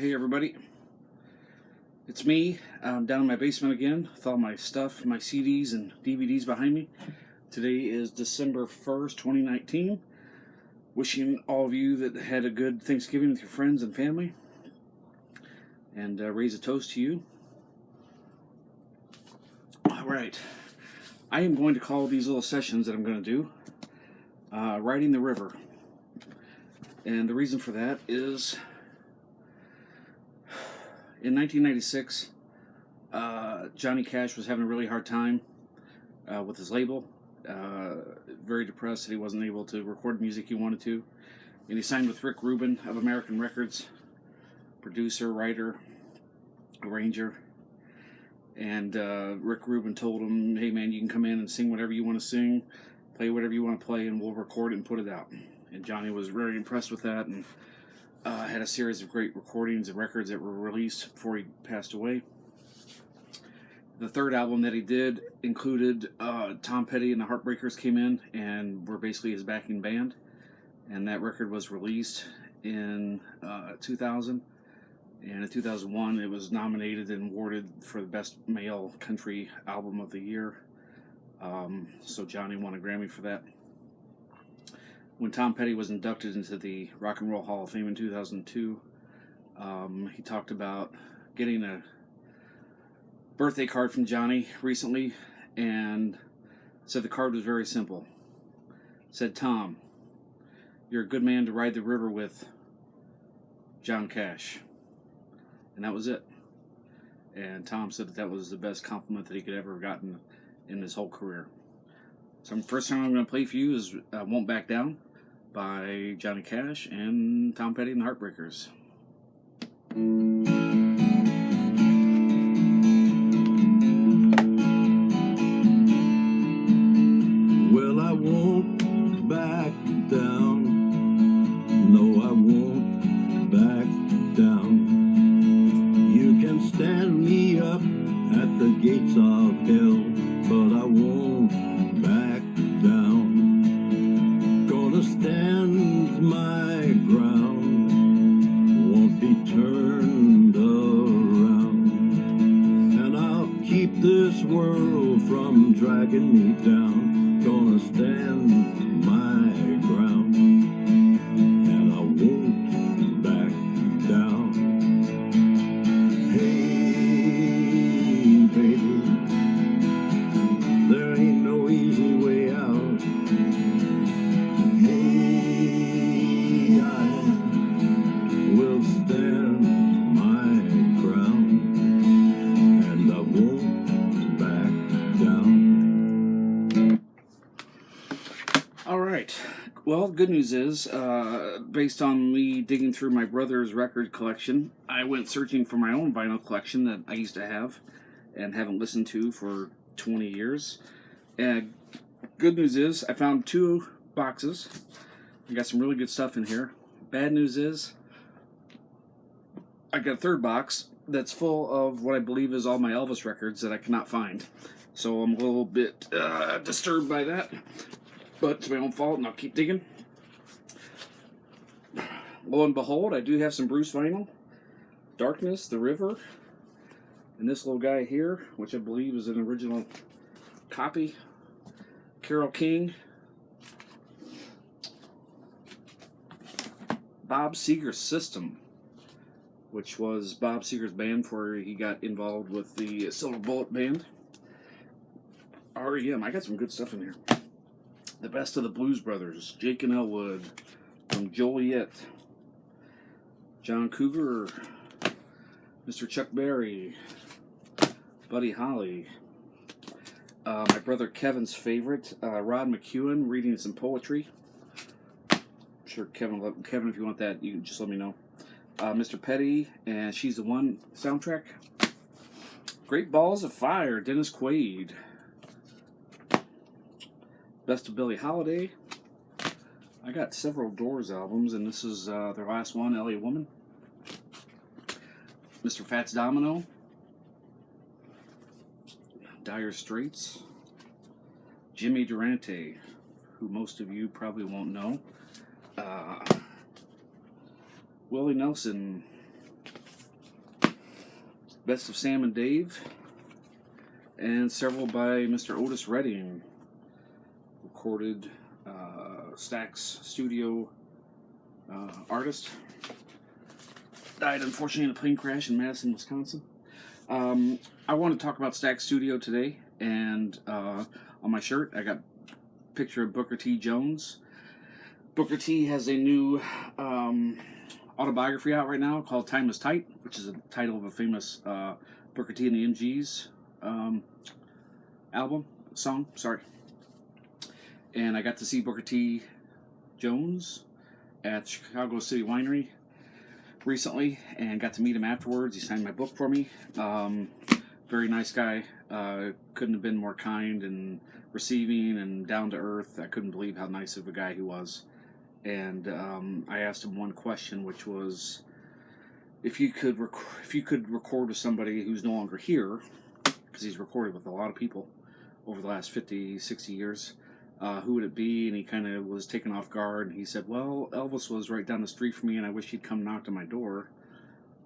Hey everybody, it's me. I'm down in my basement again with all my stuff, my CDs and DVDs behind me. Today is December 1st, 2019. Wishing all of you that had a good Thanksgiving with your friends and family. And raise a toast to you. Alright, I am going to call these little sessions that I'm going to do Riding the River. And the reason for that is in 1996, Johnny Cash was having a really hard time with his label. Very depressed that he wasn't able to record the music he wanted to. And he signed with Rick Rubin of American Records, producer, writer, arranger. And Rick Rubin told him, hey man, you can come in and sing whatever you want to sing, play whatever you want to play, and we'll record it and put it out. And Johnny was very impressed with that, and had a series of great recordings and records that were released before he passed away. The third album that he did included Tom Petty and the Heartbreakers came in and were basically his backing band. And that record was released in 2000. And in 2001, it was nominated and awarded for the Best Male Country Album of the Year. So Johnny won a Grammy for that. When Tom Petty was inducted into the Rock and Roll Hall of Fame in 2002, he talked about getting a birthday card from Johnny recently, and said the card was very simple. Said, Tom, you're a good man to ride the river with, John Cash. And that was it. And Tom said that was the best compliment that he could ever have gotten in his whole career. So the first song I'm going to play for you is Won't Back Down by Johnny Cash and Tom Petty and the Heartbreakers. Well, I won't back down. No, I won't back down. You can stand me up at the gates of hell, but I won't back down. Gonna stand my ground, won't be turned around, and I'll keep this world from dragging me down. Gonna stand my ground, and I won't back down. Hey, baby, there ain't no easy way out. Hey, I will stand my ground, and I won't back down. All right. Well, good news is, based on me digging through my brother's record collection, I went searching for my own vinyl collection that I used to have and haven't listened to for 20 years. And good news is, I found 2 boxes. I got some really good stuff in here. Bad news is, I got a third box that's full of what I believe is all my Elvis records that I cannot find. So I'm a little bit disturbed by that. But it's my own fault, and I'll keep digging. Lo and behold, I do have some Bruce vinyl. Darkness, The River, and this little guy here, which I believe is an original copy. Carole King. Bob Seger's System, which was Bob Seger's band before he got involved with the Silver Bullet Band. REM, I got some good stuff in here. The Best of the Blues Brothers, Jake and Elwood, from Joliet, John Cougar, Mr. Chuck Berry, Buddy Holly, my brother Kevin's favorite, Rod McEwen, reading some poetry. I'm sure Kevin, if you want that, you can just let me know. Mr. Petty and She's the One soundtrack. Great Balls of Fire, Dennis Quaid. Best of Billie Holiday. I got several Doors albums, and this is their last one, LA Woman. Mr. Fats Domino. Dire Straits. Jimmy Durante, who most of you probably won't know. Willie Nelson, Best of Sam and Dave, and several by Mr. Otis Redding. Recorded Stax studio artist. Died unfortunately in a plane crash in Madison, Wisconsin. I want to talk about Stax Studio today, and on my shirt I got a picture of Booker T. Jones. Booker T has a new autobiography out right now called Time is Tight, which is the title of a famous Booker T and the MGs song. And I got to see Booker T. Jones at Chicago City Winery recently and got to meet him afterwards. He signed my book for me. Very nice guy. Couldn't have been more kind and receiving and down to earth. I couldn't believe how nice of a guy he was. And I asked him one question, which was, if you could record with somebody who's no longer here, because he's recorded with a lot of people over the last 50, 60 years, who would it be? And he kind of was taken off guard, and he said, well, Elvis was right down the street from me, and I wish he'd come knock on my door.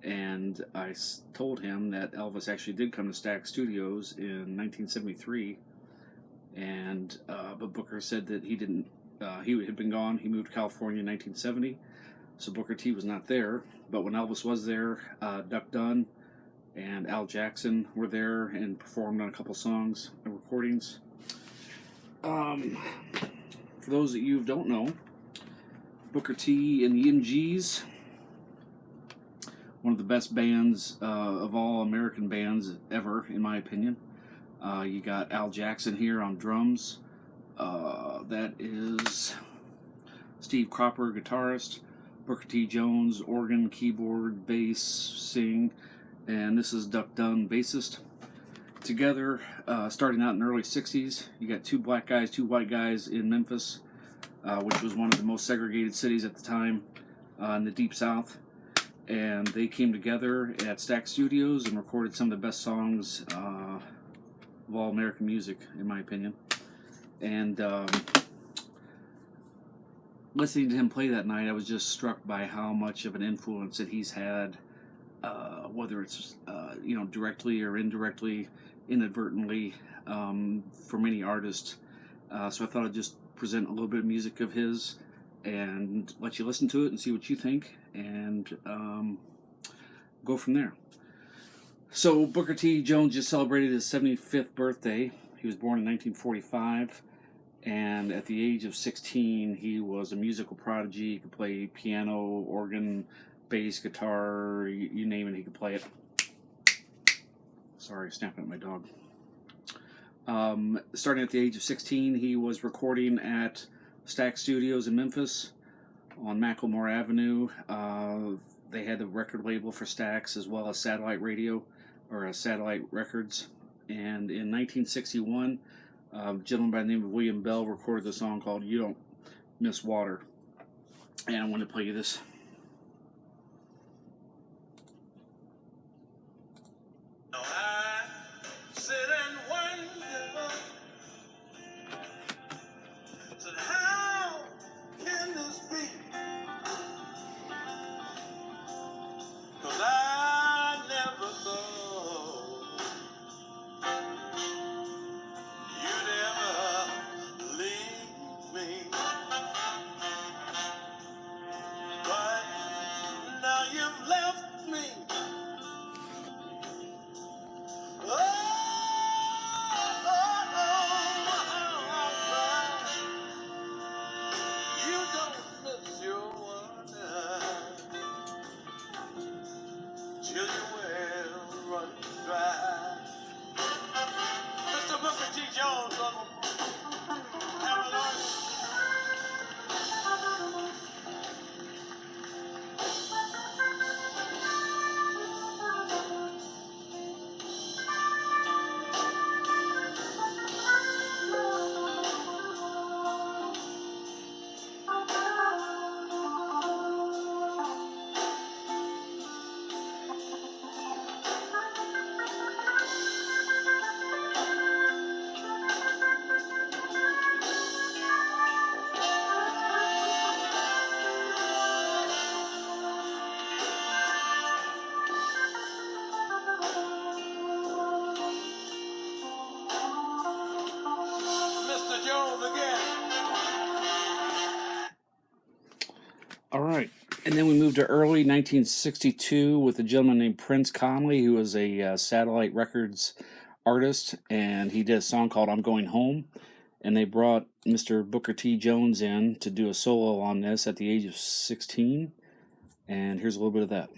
And I told him that Elvis actually did come to Stax Studios in 1973, and but Booker said that he didn't. He had been gone. He moved to California in 1970, so Booker T was not there. But when Elvis was there, Duck Dunn and Al Jackson were there and performed on a couple songs and recordings. For those that you don't know, Booker T and the MGs, one of the best bands of all American bands ever, in my opinion. You got Al Jackson here on drums. That is Steve Cropper, guitarist. Booker T. Jones, organ, keyboard, bass, sing. And this is Duck Dunn, bassist. Together, starting out in the early 60s, you got two black guys, two white guys in Memphis, which was one of the most segregated cities at the time in the Deep South. And they came together at Stax Studios and recorded some of the best songs of all American music, in my opinion. And listening to him play that night, I was just struck by how much of an influence that he's had, whether it's directly or indirectly, inadvertently, for many artists. So I thought I'd just present a little bit of music of his and let you listen to it and see what you think, and go from there. So Booker T. Jones just celebrated his 75th birthday. He was born in 1945, and at the age of 16, he was a musical prodigy. He could play piano, organ, bass, guitar, you name it, he could play it. Sorry, snapping at my dog. Starting at the age of 16, he was recording at Stax Studios in Memphis on Macklemore Avenue. They had a record label for Stax as well as satellite radio, or satellite records. And in 1961, a gentleman by the name of William Bell recorded a song called You Don't Miss Water. And I want to play you this. Mr. Booker T. Jones on Hilligoss. And then we moved to early 1962 with a gentleman named Prince Conley, who was a Satellite Records artist, and he did a song called I'm Going Home. And they brought Mr. Booker T. Jones in to do a solo on this at the age of 16. And here's a little bit of that.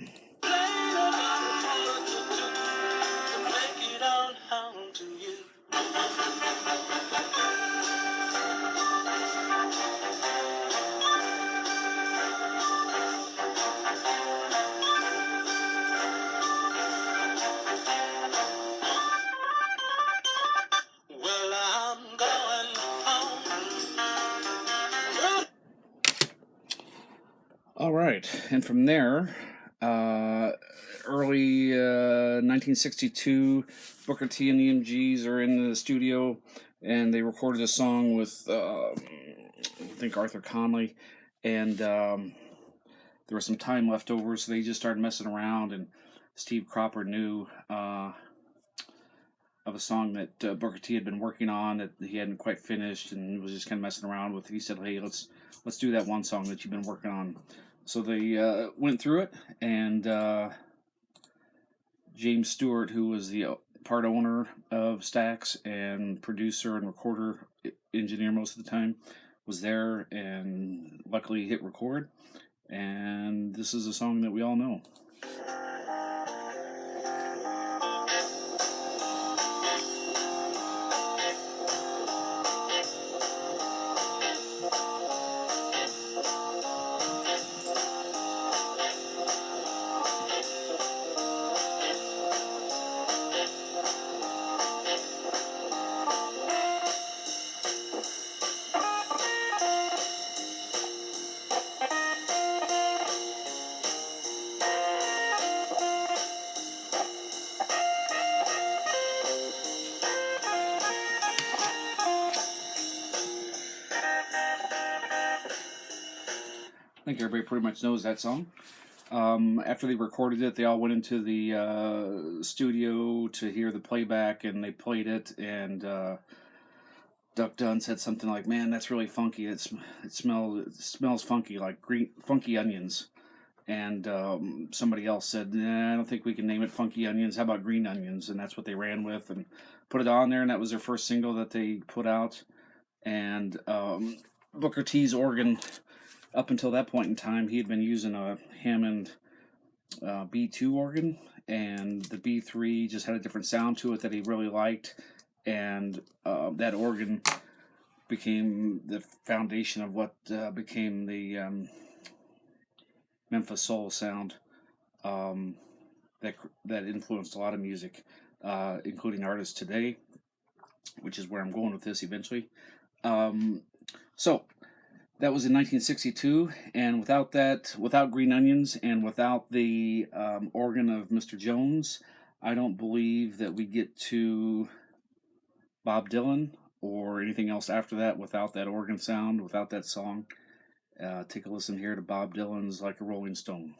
All right, and from there, early 1962, Booker T and the MGs are in the studio, and they recorded a song with, I think, Arthur Conley, and there was some time left over, so they just started messing around, and Steve Cropper knew of a song that Booker T had been working on that he hadn't quite finished, and was just kind of messing around with. He said, "Hey, let's do that one song that you've been working on." So they went through it, and James Stewart, who was the part owner of Stax and producer and recorder engineer most of the time, was there and luckily hit record. And this is a song that we all know. I think everybody pretty much knows that song. After they recorded it, they all went into the studio to hear the playback, and they played it. And Duck Dunn said something like, "Man, that's really funky. It smells funky, like funky onions." And somebody else said, "Nah, I don't think we can name it Funky Onions. How about Green Onions?" And that's what they ran with and put it on there. And that was their first single that they put out. And Booker T's organ, up until that point in time, he had been using a Hammond B2 organ, and the B3 just had a different sound to it that he really liked, and that organ became the foundation of what became the Memphis soul sound that influenced a lot of music, including artists today, which is where I'm going with this eventually. So that was in 1962, and without Green Onions, and without the organ of Mr. Jones, I don't believe that we get to Bob Dylan or anything else after that without that organ sound, without that song. Take a listen here to Bob Dylan's "Like a Rolling Stone."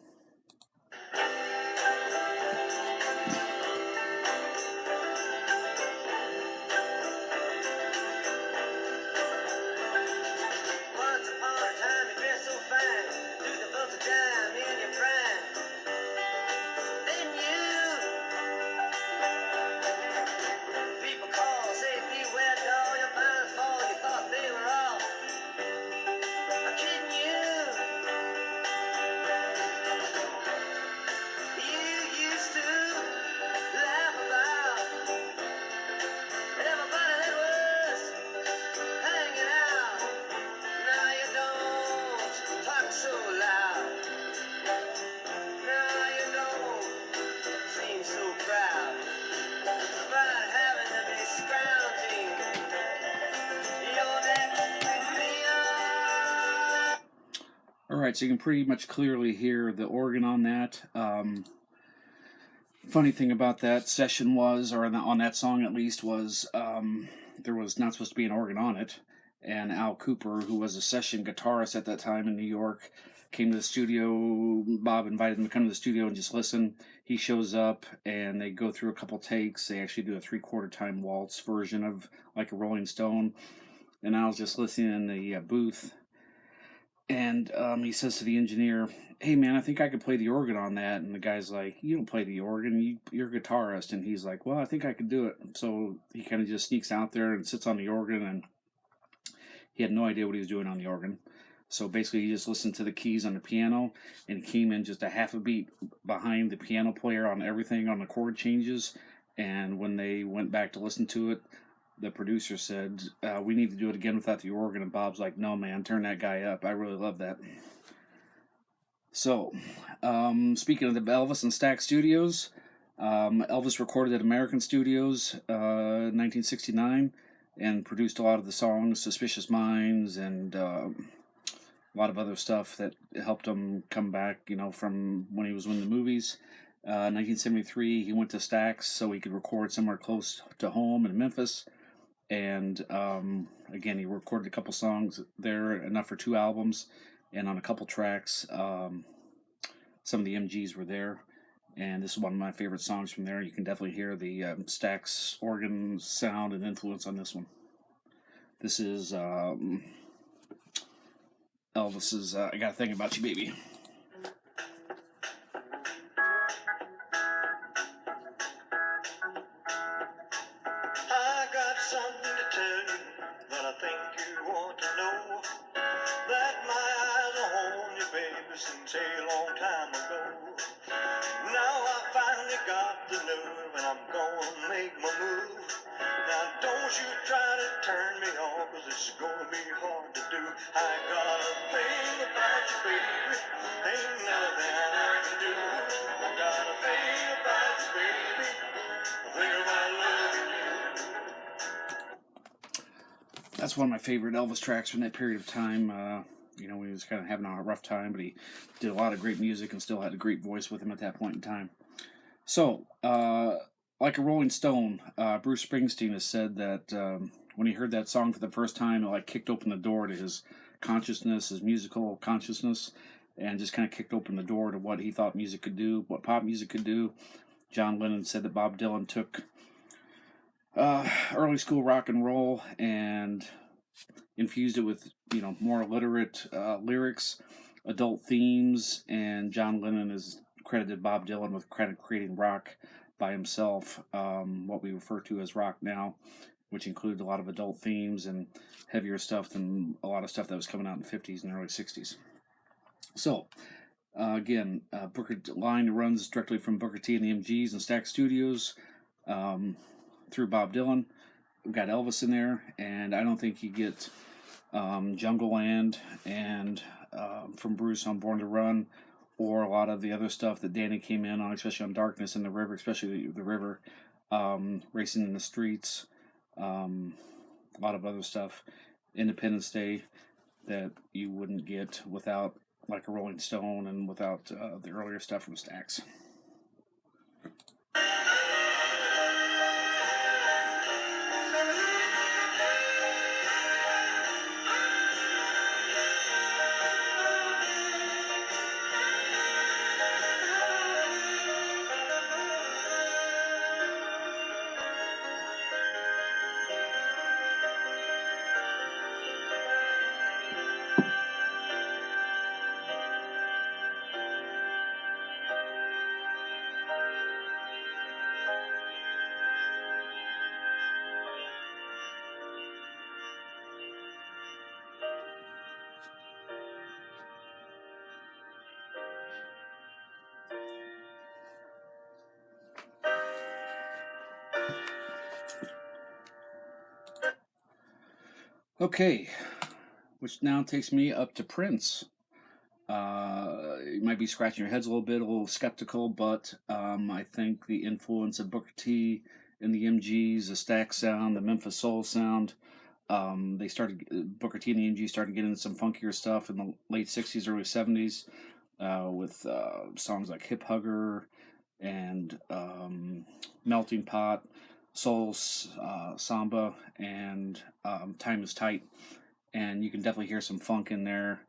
All right, so you can pretty much clearly hear the organ on that. Funny thing about that session was, or on that song at least, was there was not supposed to be an organ on it. And Al Cooper, who was a session guitarist at that time in New York, came to the studio. Bob invited him to come to the studio and just listen. He shows up, and they go through a couple takes. They actually do a 3/4 time waltz version of Like a Rolling Stone. And I was just listening in the booth, And he says to the engineer, "Hey man, I think I could play the organ on that." And the guy's like, "You don't play the organ. You're a guitarist." And he's like, "Well, I think I could do it." So he kind of just sneaks out there and sits on the organ, and he had no idea what he was doing on the organ. So basically, he just listened to the keys on the piano, and he came in just a half a beat behind the piano player on everything on the chord changes. And when they went back to listen to it, the producer said, "We need to do it again without the organ." And Bob's like, "No, man, turn that guy up. I really love that." So, speaking of the Elvis and Stax Studios, Elvis recorded at American Studios 1969 and produced a lot of the songs, Suspicious Minds, and a lot of other stuff that helped him come back, from when he was in the movies. 1973, he went to Stax so he could record somewhere close to home in Memphis. And again, he recorded a couple songs there, enough for 2 albums. And on a couple tracks, some of the MGs were there. And this is one of my favorite songs from there. You can definitely hear the Stax organ sound and influence on this one. This is Elvis's I Got a Thing About You, Baby. I got something to tell you that I think you want to know. That my eyes are on you, baby, since a long time ago. Now I finally got the nerve and I'm gonna make my move. Now don't you try to turn me off, cause it's gonna be hard to do. I got a thing about you, baby, ain't nothing I can do. I got a thing about you, baby, I think about loving you. That's one of my favorite Elvis tracks from that period of time. He was kind of having a rough time, but he did a lot of great music and still had a great voice with him at that point in time. So, like a Rolling Stone, Bruce Springsteen has said that when he heard that song for the first time, it kicked open the door to his consciousness, his musical consciousness, and just kind of kicked open the door to what he thought music could do, what pop music could do. John Lennon said that Bob Dylan took early school rock and roll and infused it with more literate lyrics, adult themes, and John Lennon has credited Bob Dylan with creating rock by himself, what we refer to as rock now, which include a lot of adult themes and heavier stuff than a lot of stuff that was coming out in the 50s and early 60s. So, again, Booker line runs directly from Booker T and the MGs and Stax Studios through Bob Dylan. We've got Elvis in there, and I don't think you get Jungle Land and from Bruce on Born to Run, or a lot of the other stuff that Danny came in on, especially on Darkness in the River, especially the River, Racing in the Streets, a lot of other stuff, Independence Day, that you wouldn't get without like a Rolling Stone and without the earlier stuff from Stax. Okay, which now takes me up to Prince. You might be scratching your heads a little skeptical, but I think the influence of Booker T and the MGs, the Stax sound, the Memphis Soul sound, Booker T and the MGs started getting into some funkier stuff in the late 60s, early 70s, with songs like Hip Hugger and Melting Pot, Soul Samba, and Time is Tight. And you can definitely hear some funk in there,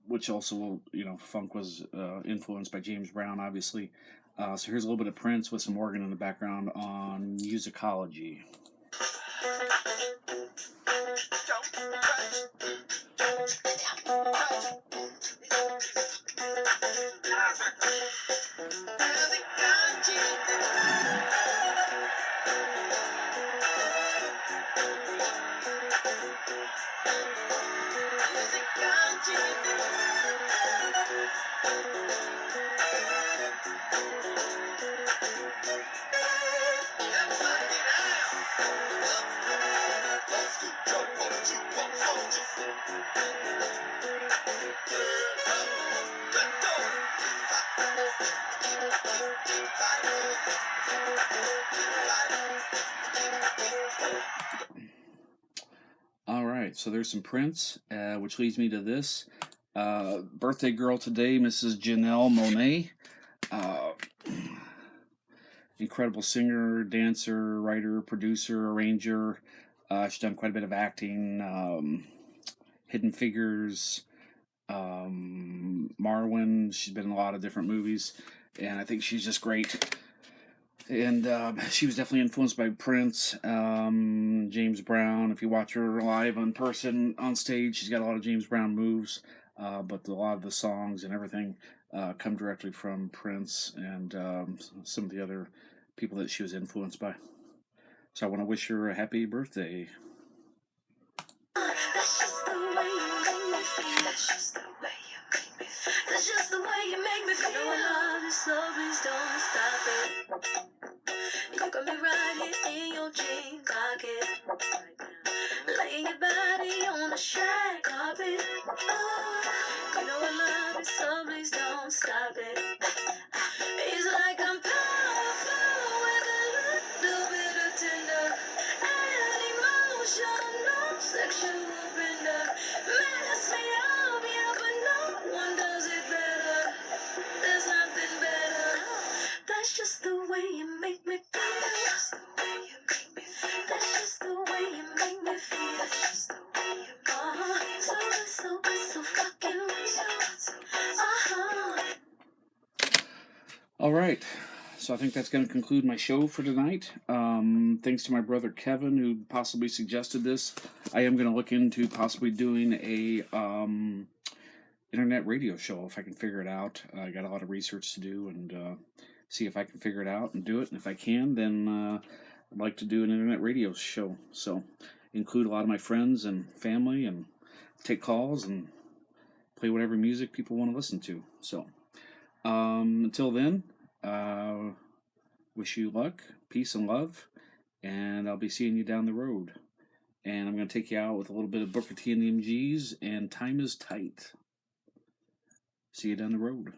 which also, funk was influenced by James Brown, obviously. So here's a little bit of Prince with some organ in the background on Musicology. All right, so there's some Prince, which leads me to this. Birthday girl today, Mrs. Janelle Monáe. Incredible singer, dancer, writer, producer, arranger. She's done quite a bit of acting, Hidden Figures, Marwen. She's been in a lot of different movies, and I think she's just great. And she was definitely influenced by Prince, James Brown. If you watch her live in person on stage, she's got a lot of James Brown moves, but a lot of the songs and everything come directly from Prince and some of the other people that she was influenced by. So I want to wish her a happy birthday. That's just the way you make me feel. That's just the way you make me feel. That's just the way you make me feel. You know I love you, so please don't stop it. You got me right here in your jean pocket, laying your body on the shag carpet. Oh, you know I love you, so please don't stop it. It's like I'm powerful with a little bit of tender and emotional sexual bender. Mess me up, yeah, but no one does it better. There's nothing better. That's just the way you make me feel. That's just the way you make me feel. That's just the way you make me feel. That's just the way you make me feel. So fucking All right, so I think that's going to conclude my show for tonight. Thanks to my brother Kevin, who possibly suggested this. I am going to look into possibly doing a internet radio show if I can figure it out. I got a lot of research to do and see if I can figure it out and do it. And if I can, then I'd like to do an internet radio show. So include a lot of my friends and family and take calls and play whatever music people want to listen to. So until then, wish you luck, peace, and love, and I'll be seeing you down the road. And I'm going to take you out with a little bit of Booker T and the MGs and Time is Tight. See you down the road.